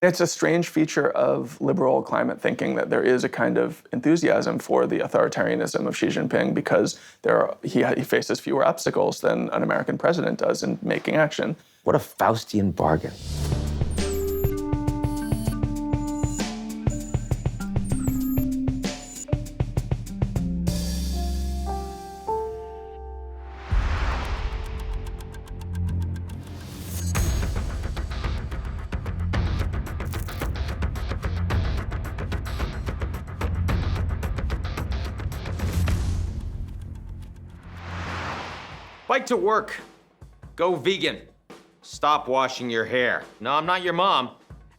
It's a strange feature of liberal climate thinking that there is a kind of enthusiasm for the authoritarianism of Xi Jinping because he faces fewer obstacles than an American president does in making action. What a Faustian bargain. Bike to work. Go vegan. Stop washing your hair. No, I'm not your mom.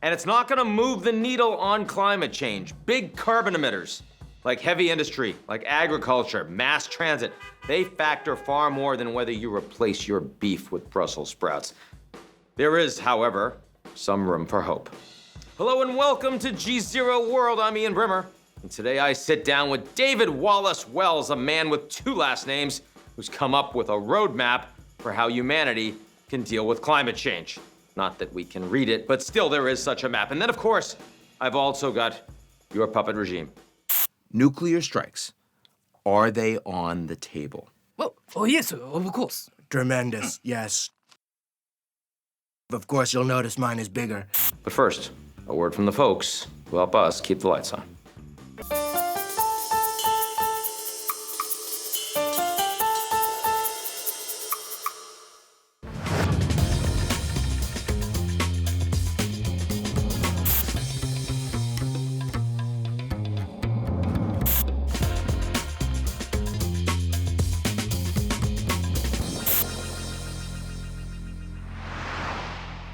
And it's not gonna move the needle on climate change. Big carbon emitters, like heavy industry, like agriculture, mass transit, they factor far more than whether you replace your beef with Brussels sprouts. There is, however, some room for hope. Hello and welcome to GZERO World. I'm Ian Bremmer. And today I sit down with David Wallace-Wells, a man with two last names, who's come up with a roadmap for how humanity can deal with climate change. Not that we can read it, but still there is such a map. And then, of course, I've also got your puppet regime. Nuclear strikes. Are they on the table? Well, oh yes, of course. Tremendous, yes. Of course, you'll notice mine is bigger. But first, a word from the folks who help us keep the lights on.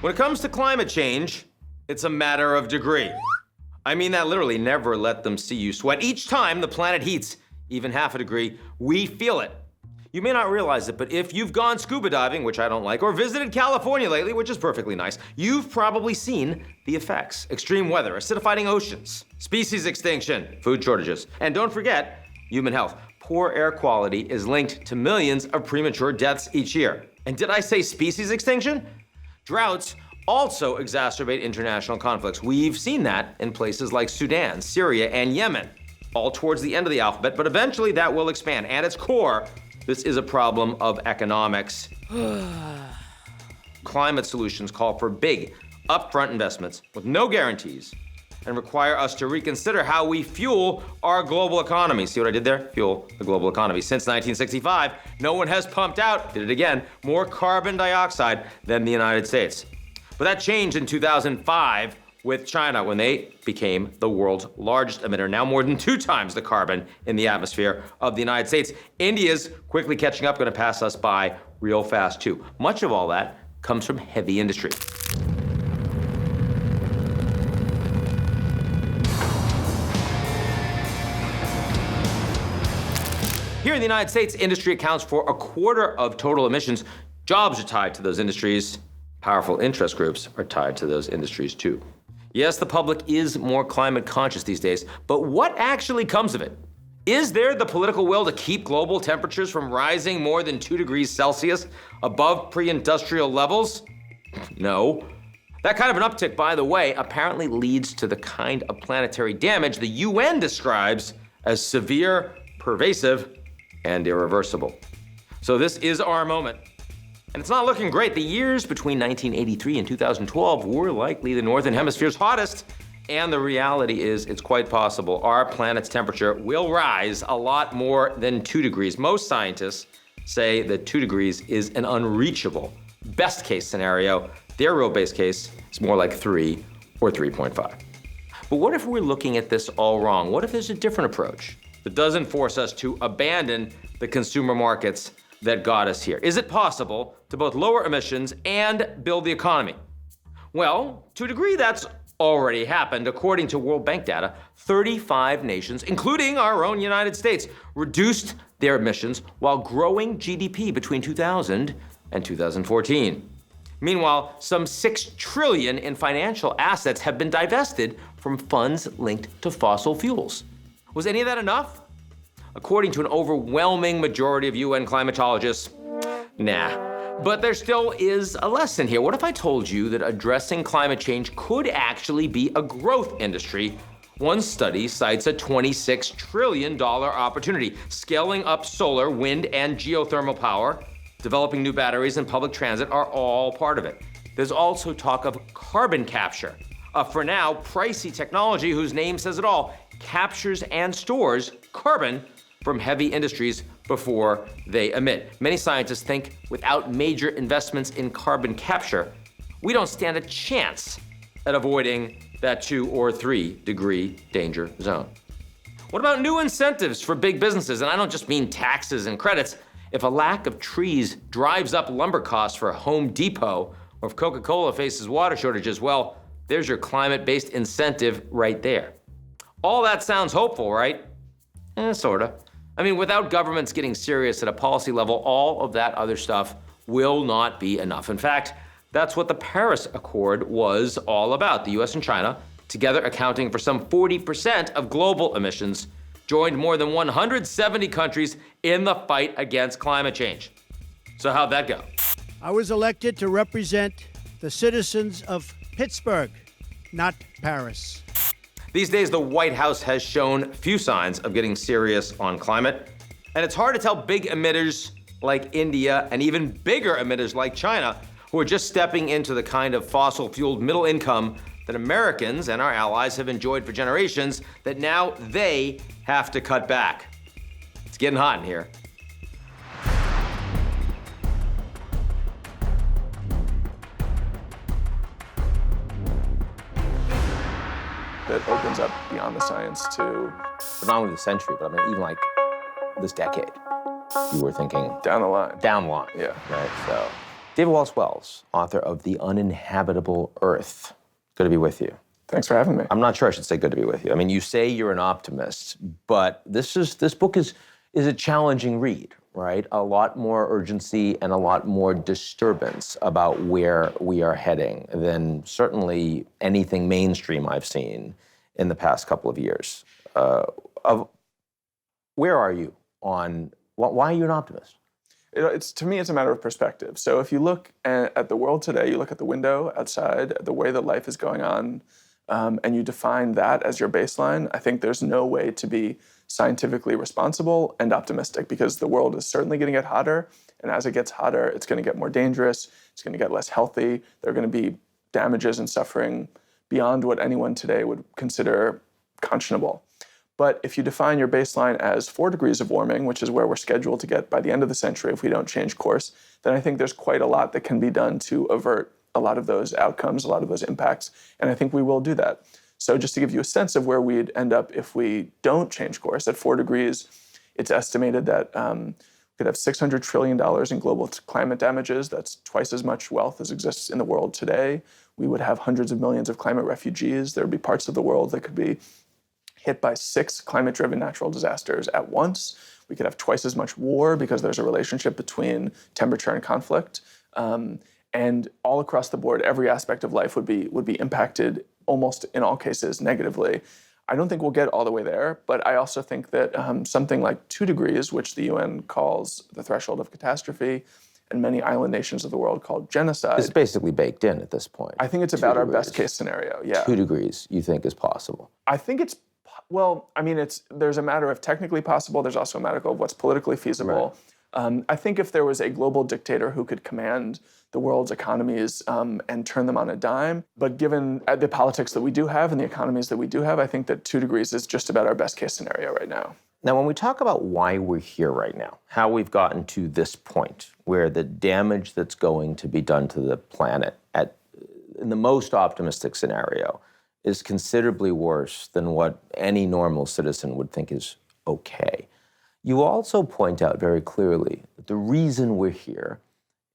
When it comes to climate change, it's a matter of degree. I mean that literally. Never let them see you sweat. Each time the planet heats, even half a degree, we feel it. You may not realize it, but if you've gone scuba diving, which I don't like, or visited California lately, which is perfectly nice, you've probably seen the effects. Extreme weather, acidifying oceans, species extinction, food shortages, and don't forget, human health. Poor air quality is linked to millions of premature deaths each year. And did I say species extinction? Droughts also exacerbate international conflicts. We've seen that in places like Sudan, Syria, and Yemen, all towards the end of the alphabet, but eventually that will expand. At its core, this is a problem of economics. Climate solutions call for big, upfront investments with no guarantees and require us to reconsider how we fuel our global economy. See what I did there? Fuel the global economy. Since 1965, no one has pumped out, did it again, more carbon dioxide than the United States. But that changed in 2005 with China when they became the world's largest emitter, now more than 2 times the carbon in the atmosphere of the United States. India's quickly catching up, gonna pass us by real fast too. Much of all that comes from heavy industry. Here in the United States, industry accounts for 1/4 of total emissions. Jobs are tied to those industries. Powerful interest groups are tied to those industries too. Yes, the public is more climate conscious these days, but what actually comes of it? Is there the political will to keep global temperatures from rising more than 2 degrees Celsius above pre-industrial levels? No. That kind of an uptick, by the way, apparently leads to the kind of planetary damage the UN describes as severe, pervasive, and irreversible. So this is our moment. And it's not looking great. The years between 1983 and 2012 were likely the Northern Hemisphere's hottest. And the reality is it's quite possible our planet's temperature will rise a lot more than 2 degrees. Most scientists say that 2 degrees is an unreachable best case scenario. Their real base case is more like 3 or 3.5. But what if we're looking at this all wrong? What if there's a different approach that doesn't force us to abandon the consumer markets that got us here? Is it possible to both lower emissions and build the economy? Well, to a degree, that's already happened. According to World Bank data, 35 nations, including our own United States, reduced their emissions while growing GDP between 2000 and 2014. Meanwhile, some $6 trillion in financial assets have been divested from funds linked to fossil fuels. Was any of that enough? According to an overwhelming majority of UN climatologists, nah. But there still is a lesson here. What if I told you that addressing climate change could actually be a growth industry? One study cites a $26 trillion opportunity. Scaling up solar, wind, and geothermal power, developing new batteries, and public transit are all part of it. There's also talk of carbon capture, a for now pricey technology whose name says it all, captures and stores carbon from heavy industries before they emit. Many scientists think without major investments in carbon capture, we don't stand a chance at avoiding that 2 or 3 degree danger zone. What about new incentives for big businesses? And I don't just mean taxes and credits. If a lack of trees drives up lumber costs for Home Depot, or if Coca-Cola faces water shortages, well, there's your climate-based incentive right there. All that sounds hopeful, right? Sorta. I mean, without governments getting serious at a policy level, all of that other stuff will not be enough. In fact, that's what the Paris Accord was all about. The US and China, together accounting for some 40% of global emissions, joined more than 170 countries in the fight against climate change. So how'd that go? I was elected to represent the citizens of Pittsburgh, not Paris. These days, the White House has shown few signs of getting serious on climate. And it's hard to tell big emitters like India and even bigger emitters like China, who are just stepping into the kind of fossil-fueled middle income that Americans and our allies have enjoyed for generations, that now they have to cut back. It's getting hot in here. That opens up beyond the science to But not only the century, but I mean, even like this decade, you were thinking down the line. down the line. Yeah. Right, so. David Wallace-Wells, author of The Uninhabitable Earth. Good to be with you. Thanks for having me. I'm not sure I should say good to be with you. I mean, you say you're an optimist, but this book is a challenging read, right? A lot more urgency and a lot more disturbance about where we are heading than certainly anything mainstream I've seen in the past couple of years. Where are you on, why are you an optimist? To me, it's a matter of perspective. So if you look at the world today, you look at the window outside, at the way that life is going on, and you define that as your baseline, I think there's no way to be scientifically responsible and optimistic, because the world is certainly going to get hotter, and as it gets hotter, it's going to get more dangerous, it's going to get less healthy, there are going to be damages and suffering beyond what anyone today would consider conscionable. But if you define your baseline as 4 degrees of warming, which is where we're scheduled to get by the end of the century if we don't change course, then I think there's quite a lot that can be done to avert a lot of those outcomes, a lot of those impacts, and I think we will do that. So just to give you a sense of where we'd end up if we don't change course, at 4 degrees, it's estimated that we could have $600 trillion in global climate damages. That's twice as much wealth as exists in the world today. We would have hundreds of millions of climate refugees. There would be parts of the world that could be hit by 6 climate-driven natural disasters at once. We could have twice as much war because there's a relationship between temperature and conflict. And all across the board, every aspect of life would be impacted almost in all cases negatively. I don't think we'll get all the way there, but I also think that something like 2 degrees, which the UN calls the threshold of catastrophe, and many island nations of the world call genocide. It's basically baked in at this point. I think it's about our best case scenario, yeah. 2 degrees you think is possible? I think it's, well, I mean, there's a matter of technically possible, there's also a matter of what's politically feasible. Right. I think if there was a global dictator who could command the world's economies and turn them on a dime, but given the politics that we do have and the economies that we do have, I think that 2 degrees is just about our best case scenario right now. Now, when we talk about why we're here right now, how we've gotten to this point where the damage that's going to be done to the planet in the most optimistic scenario is considerably worse than what any normal citizen would think is okay. You also point out very clearly that the reason we're here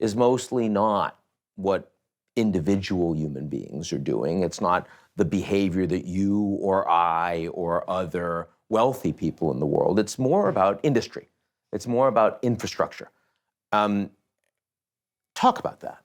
is mostly not what individual human beings are doing. It's not the behavior that you or I or other wealthy people in the world. It's more about industry. It's more about infrastructure. Talk about that.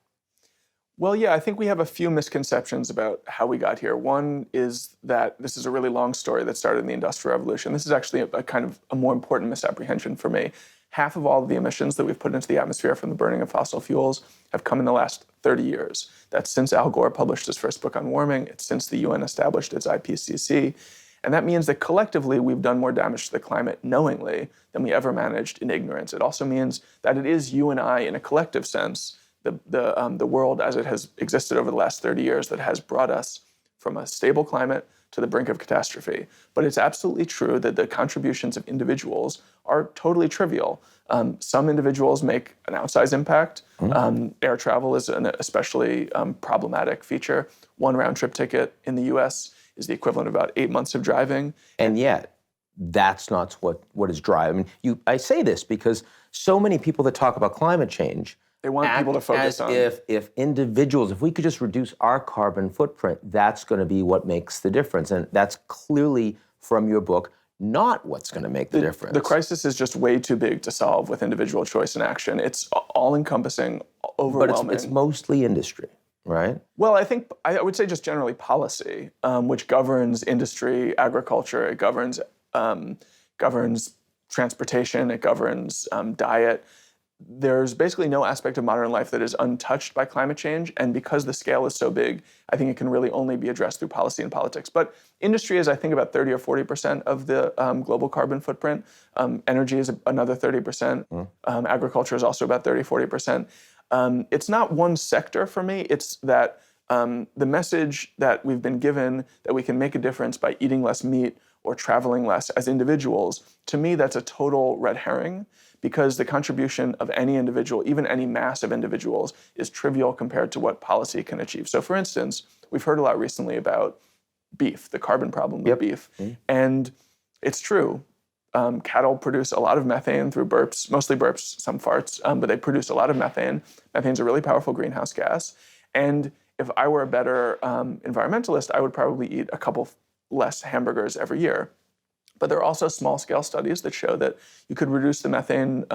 Well, yeah, I think we have a few misconceptions about how we got here. One is that this is a really long story that started in the Industrial Revolution. This is actually a kind of a more important misapprehension for me. half of all of the emissions that we've put into the atmosphere from the burning of fossil fuels have come in the last 30 years. That's since Al Gore published his first book on warming. It's since the UN established its IPCC. And that means that collectively we've done more damage to the climate knowingly than we ever managed in ignorance. It also means that it is you and I, in a collective sense, the world as it has existed over the last 30 years that has brought us from a stable climate to the brink of catastrophe. But it's absolutely true that the contributions of individuals are totally trivial. Some individuals make an outsized impact. Air travel is an especially problematic feature. One round-trip ticket in the US is the equivalent of about 8 months of driving. And yet, that's not what is driving. I say this because so many people that talk about climate change they want people to focus on. If individuals, if we could just reduce our carbon footprint, that's going to be what makes the difference. And that's clearly, from your book, not what's going to make the difference. The crisis is just way too big to solve with individual choice and action. It's all-encompassing, overwhelming. But it's mostly industry, right? Well, I would say just generally policy, which governs industry, agriculture, it governs transportation, it governs diet. There's basically no aspect of modern life that is untouched by climate change. And because the scale is so big, I think it can really only be addressed through policy and politics. But industry is, I think, about 30 or 40% of the global carbon footprint. Energy is another 30%. Agriculture is also about 30, 40%. It's not one sector for me. It's that the message that we've been given that we can make a difference by eating less meat or traveling less as individuals, to me, that's a total red herring. Because the contribution of any individual, even any mass of individuals, is trivial compared to what policy can achieve. So for instance, we've heard a lot recently about beef, the carbon problem with beef. And it's true. Cattle produce a lot of methane through burps, mostly burps, some farts, but they produce a lot of methane. Methane's a really powerful greenhouse gas. And if I were a better environmentalist, I would probably eat a couple less hamburgers every year. But there are also small-scale studies that show that you could reduce the methane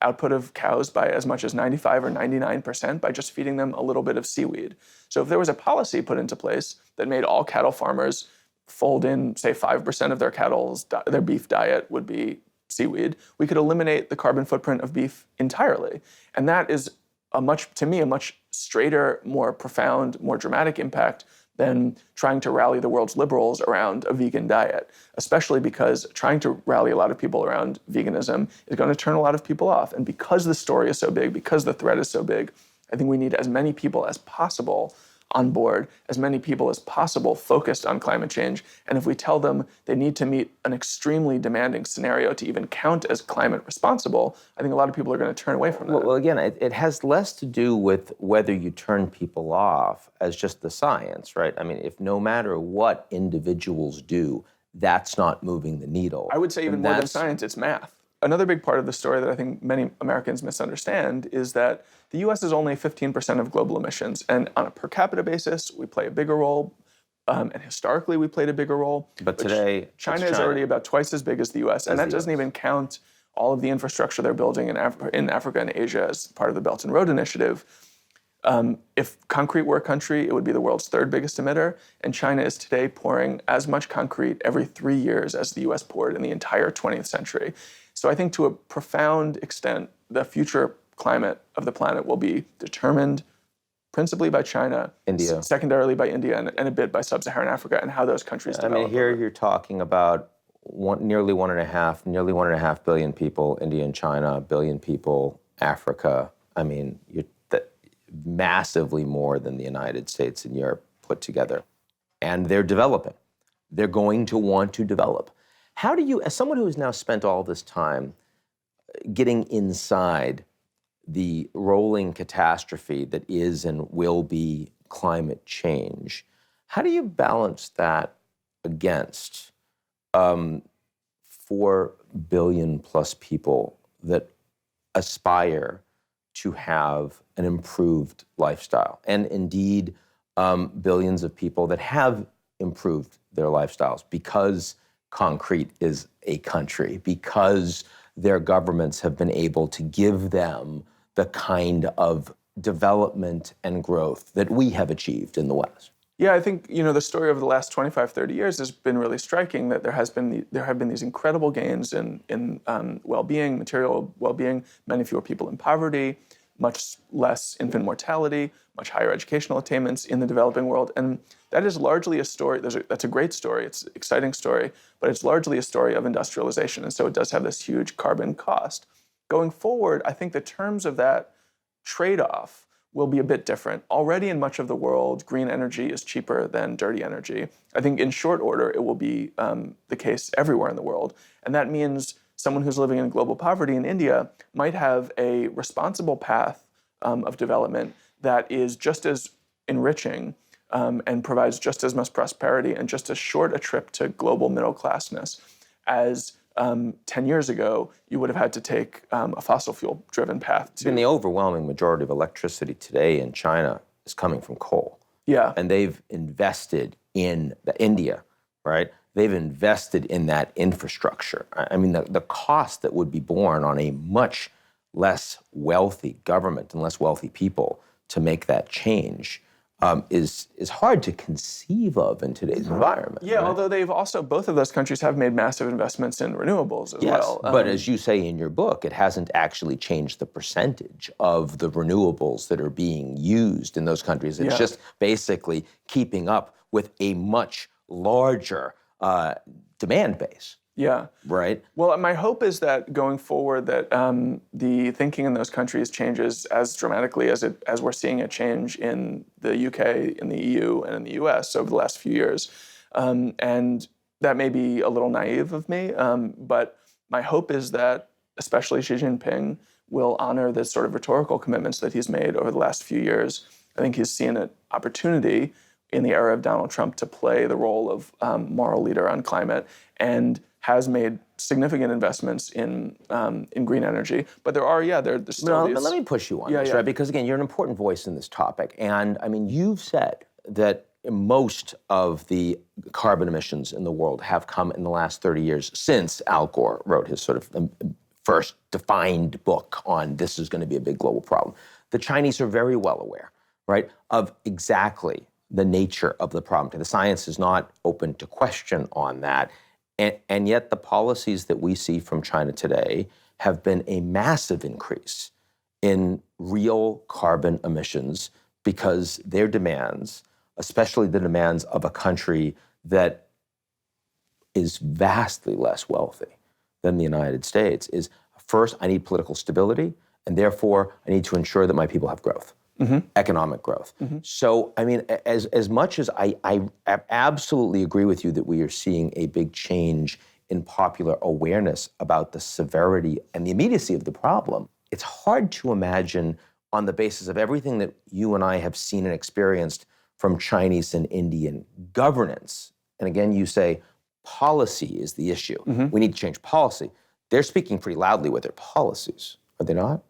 output of cows by as much as 95 or 99% by just feeding them a little bit of seaweed. So if there was a policy put into place that made all cattle farmers fold in, say, 5% of their beef diet would be seaweed, we could eliminate the carbon footprint of beef entirely. And that is, to me, a much straighter, more profound, more dramatic impact than trying to rally the world's liberals around a vegan diet, especially because trying to rally a lot of people around veganism is going to turn a lot of people off. And because the story is so big, because the threat is so big, I think we need as many people as possible on board, as many people as possible focused on climate change. And if we tell them they need to meet an extremely demanding scenario to even count as climate responsible, I think a lot of people are going to turn away from that. Well, again, it has less to do with whether you turn people off as just the science, right? I mean, if no matter what individuals do, that's not moving the needle. I would say even more than science, it's math. Another big part of the story that I think many Americans misunderstand is that the US is only 15% of global emissions. And on a per capita basis, we play a bigger role. And historically, we played a bigger role. But today, China is already about twice as big as the US. And that doesn't even count all of the infrastructure they're building in Africa and Asia as part of the Belt and Road Initiative. If concrete were a country, it would be the world's third biggest emitter. And China is today pouring as much concrete every 3 years as the US poured in the entire 20th century. So I think to a profound extent, the future climate of the planet will be determined principally by China, India, secondarily by India, and a bit by sub-Saharan Africa and how those countries develop. I mean, here you're talking about nearly 1.5 billion people, India and China, 1 billion people, Africa. I mean, massively more than the United States and Europe put together. And they're developing. They're going to want to develop. How do you, as someone who has now spent all this time getting inside the rolling catastrophe that is and will be climate change, how do you balance that against 4 billion plus people that aspire to have an improved lifestyle, and indeed billions of people that have improved their lifestyles because concrete is a country, because their governments have been able to give them the kind of development and growth that we have achieved in the West? Yeah, I think the story over the last 25, 30 years has been really striking. That there have been these incredible gains in well-being, material well-being, many fewer people in poverty, much less infant mortality, much higher educational attainments in the developing world, and that is largely a story. That's a great story. It's an exciting story, but it's largely a story of industrialization, and so it does have this huge carbon cost. Going forward, I think the terms of that trade-off will be a bit different. Already in much of the world, green energy is cheaper than dirty energy. I think in short order, it will be the case everywhere in the world. And that means someone who's living in global poverty in India might have a responsible path of development that is just as enriching and provides just as much prosperity and just as short a trip to global middle classness as 10 years ago, you would have had to take a fossil fuel driven path to. And the overwhelming majority of electricity today in China is coming from coal. Yeah. And they've invested in India, right? They've invested in that infrastructure. I mean, the cost that would be borne on a much less wealthy government and less wealthy people to make that change is hard to conceive of in today's environment. Yeah, right? although both of those countries have made massive investments in renewables as yes, well. But as you say in your book, it hasn't actually changed the percentage of the renewables that are being used in those countries. It's just basically keeping up with a much larger demand base. Yeah. Right. Well, my hope is that going forward, that the thinking in those countries changes as dramatically as we're seeing it change in the UK, in the EU, and in the US over the last few years. And that may be a little naive of me, but my hope is that especially Xi Jinping will honor the sort of rhetorical commitments that he's made over the last few years. I think he's seen an opportunity in the era of Donald Trump to play the role of moral leader on climate, and has made significant investments in green energy. But there's still these. But let me push you on this, right? Because again, you're an important voice in this topic. And I mean, you've said that most of the carbon emissions in the world have come in the last 30 years since Al Gore wrote his sort of first defined book on this is going to be a big global problem. The Chinese are very well aware, right, of exactly the nature of the problem. The science is not open to question on that. And yet the policies that we see from China today have been a massive increase in real carbon emissions because their demands, especially the demands of a country that is vastly less wealthy than the United States, is first, I need political stability, and therefore I need to ensure that my people have growth. Economic growth. So, I mean, as much as I absolutely agree with you that we are seeing a big change in popular awareness about the severity and the immediacy of the problem, it's hard to imagine on the basis of everything that you and I have seen and experienced from Chinese and Indian governance. And again, you say policy is the issue. We need to change policy. They're speaking pretty loudly with their policies, are they not?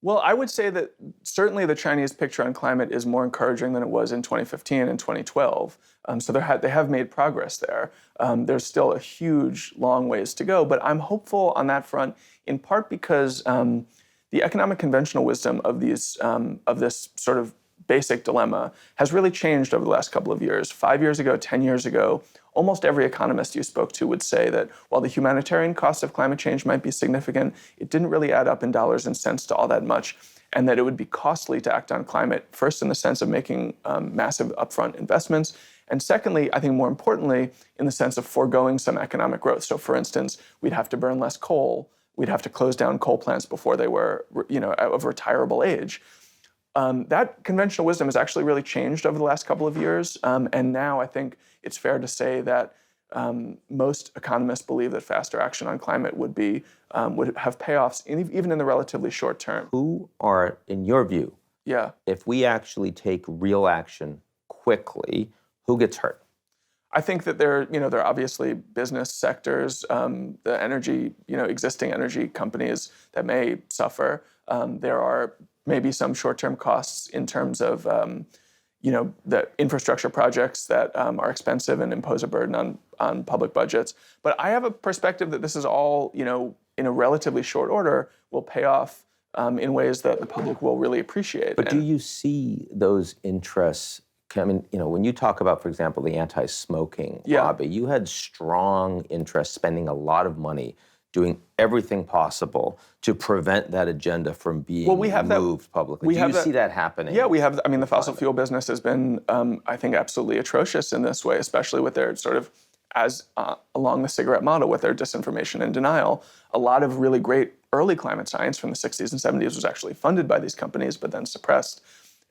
Well, I would say that certainly the Chinese picture on climate is more encouraging than it was in 2015 and 2012. So they have made progress there. There's still a huge, long ways to go, but I'm hopeful on that front, in part because the economic conventional wisdom of this sort of basic dilemma has really changed over the last couple of years. 5 years ago, 10 years ago, almost every economist you spoke to would say that while the humanitarian cost of climate change might be significant, it didn't really add up in dollars and cents to all that much, and that it would be costly to act on climate, first in the sense of making massive upfront investments, and secondly, I think more importantly, in the sense of foregoing some economic growth. So for instance, we'd have to burn less coal, we'd have to close down coal plants before they were of retirable age. That conventional wisdom has actually really changed over the last couple of years, and now I think it's fair to say that most economists believe that faster action on climate would have payoffs even in the relatively short term. Who are, in your view, if we actually take real action quickly, who gets hurt? I think that there are obviously business sectors, the energy, existing energy companies that may suffer. There are maybe some short-term costs in terms of, the infrastructure projects that are expensive and impose a burden on public budgets. But I have a perspective that this is all, in a relatively short order, will pay off in ways that the public will really appreciate. But do you see those interests I mean, when you talk about, for example, the anti-smoking Yeah. lobby, you had strong interest spending a lot of money doing everything possible to prevent that agenda from being moved publicly. Do you see that happening? Yeah, we have. I mean, the fossil fuel business has been, I think, absolutely atrocious in this way, especially with their sort of, along the cigarette model, with their disinformation and denial. A lot of really great early climate science from the 60s and 70s was actually funded by these companies, but then suppressed.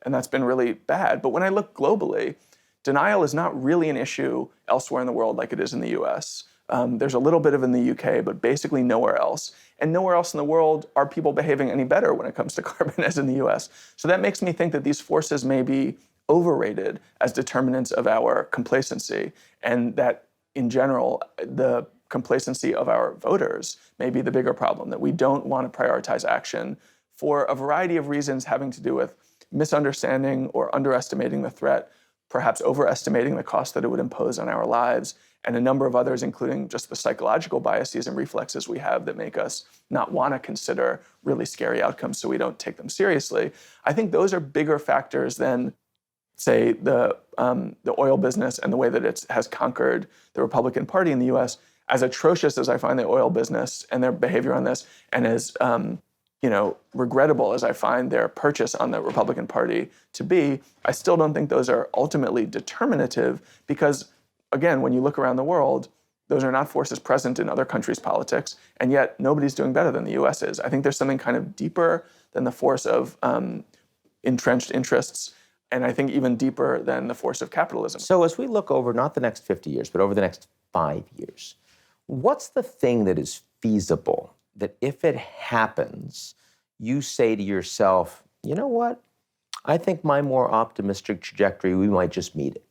And that's been really bad. But when I look globally, denial is not really an issue elsewhere in the world like it is in the US. There's a little bit of it in the UK, but basically nowhere else. And nowhere else in the world are people behaving any better when it comes to carbon as in the US. So that makes me think that these forces may be overrated as determinants of our complacency, and that in general, the complacency of our voters may be the bigger problem, that we don't want to prioritize action for a variety of reasons having to do with misunderstanding or underestimating the threat, perhaps overestimating the cost that it would impose on our lives, and a number of others, including just the psychological biases and reflexes we have that make us not want to consider really scary outcomes so we don't take them seriously. I think those are bigger factors than, say, the oil business and the way that it has conquered the Republican Party in the US. As atrocious as I find the oil business and their behavior on this, and as regrettable as I find their purchase on the Republican Party to be, I still don't think those are ultimately determinative because, again, when you look around the world, those are not forces present in other countries' politics, and yet nobody's doing better than the US is. I think there's something kind of deeper than the force of entrenched interests, and I think even deeper than the force of capitalism. So as we look over not the next 50 years, but over the next 5 years, what's the thing that is feasible that if it happens, you say to yourself, you know what? I think my more optimistic trajectory, we might just meet it.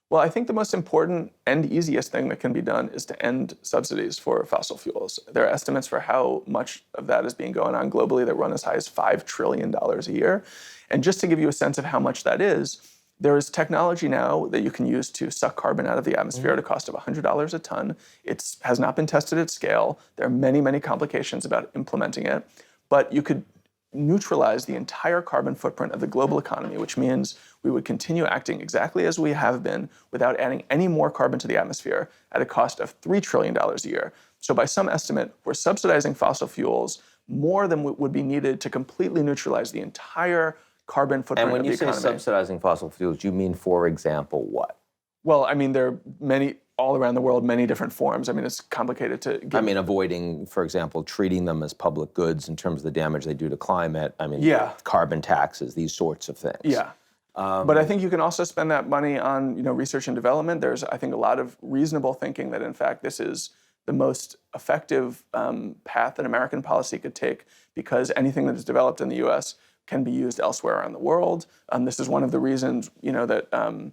Well, I think the most important and easiest thing that can be done is to end subsidies for fossil fuels. There are estimates for how much of that is being going on globally that run as high as $5 trillion a year. And just to give you a sense of how much that is, there is technology now that you can use to suck carbon out of the atmosphere at a cost of $100 a ton. It has not been tested at scale. There are many, many complications about implementing it. But you could neutralize the entire carbon footprint of the global economy, which means we would continue acting exactly as we have been without adding any more carbon to the atmosphere at a cost of $3 trillion a year. So by some estimate, we're subsidizing fossil fuels more than would be needed to completely neutralize the entire carbon footprint of the economy. And when you say subsidizing fossil fuels, you mean, for example, what? Well, I mean, there are many, all around the world, many different forms. I mean, it's complicated to give. I mean, avoiding, for example, treating them as public goods in terms of the damage they do to climate. I mean, carbon taxes, these sorts of things. Yeah. But I think you can also spend that money on, research and development. There's, I think, a lot of reasonable thinking that, in fact, this is the most effective path that American policy could take, because anything that is developed in the U.S. can be used elsewhere around the world. This is one of the reasons, that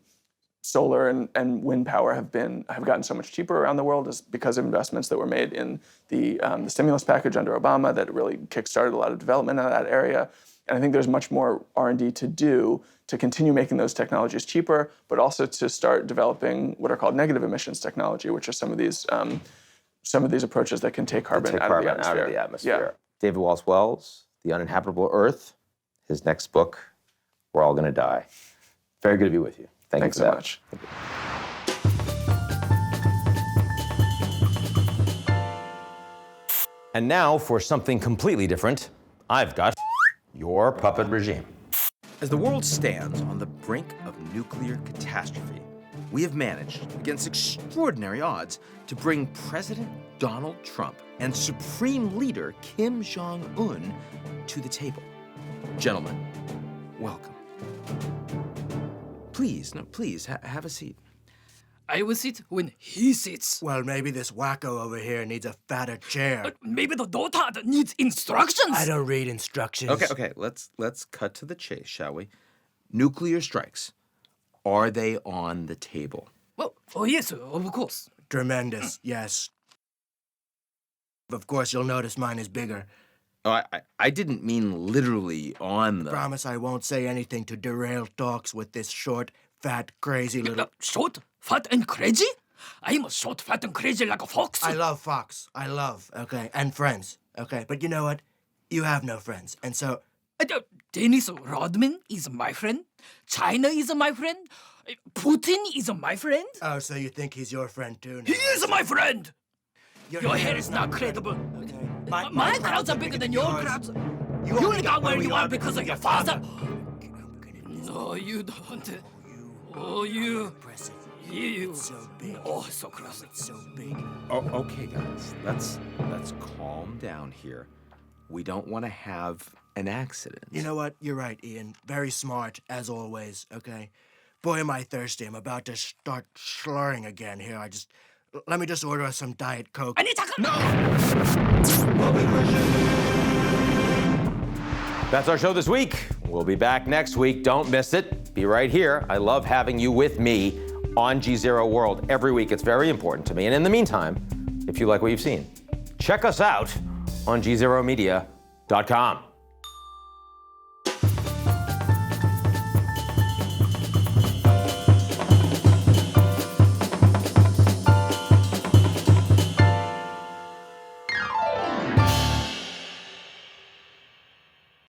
solar and wind power have gotten so much cheaper around the world, is because of investments that were made in the stimulus package under Obama that really kickstarted a lot of development in that area. And I think there's much more R&D to do to continue making those technologies cheaper, but also to start developing what are called negative emissions technology, which are some of these approaches that can take carbon, out of the atmosphere. Yeah. David Wallace-Wells, The Uninhabitable Earth, his next book, We're All Gonna Die. Very good to be with you. Thanks so much. And now for something completely different, I've got your puppet regime. As the world stands on the brink of nuclear catastrophe, we have managed, against extraordinary odds, to bring President Donald Trump and Supreme Leader Kim Jong-un to the table. Gentlemen, welcome. Please, have a seat. I will sit when he sits. Well, maybe this wacko over here needs a fatter chair. Maybe the dotard needs instructions. I don't read instructions. Okay, let's cut to the chase, shall we? Nuclear strikes. Are they on the table? Well, oh yes, of course. Tremendous, yes. Of course, you'll notice mine is bigger. Oh, I didn't mean literally on the... Promise I won't say anything to derail talks with this short, fat, crazy little... Short, fat, and crazy? I'm short, fat, and crazy like a fox. I love Fox. Okay? And friends, okay? But you know what? You have no friends, and so... Dennis Rodman is my friend. China is my friend. Putin is my friend? Oh, so you think he's your friend too now? He is my friend! Your hair is not good. credible. Okay. My crowds are bigger than your yours. crowds. You You only got where you are because of your father. No, you don't. Oh, you. Impressive. You. It's so big. Oh, so close. It's so big. Oh, okay, guys. Let's calm down here. We don't want to have an accident. You know what? You're right, Ian. Very smart, as always, okay? Boy, am I thirsty. I'm about to start slurring again here. Let me just order us some Diet Coke. I need to... No! That's our show this week. We'll be back next week. Don't miss it. Be right here. I love having you with me on GZERO World every week. It's very important to me. And in the meantime, if you like what you've seen, check us out on GZEROmedia.com.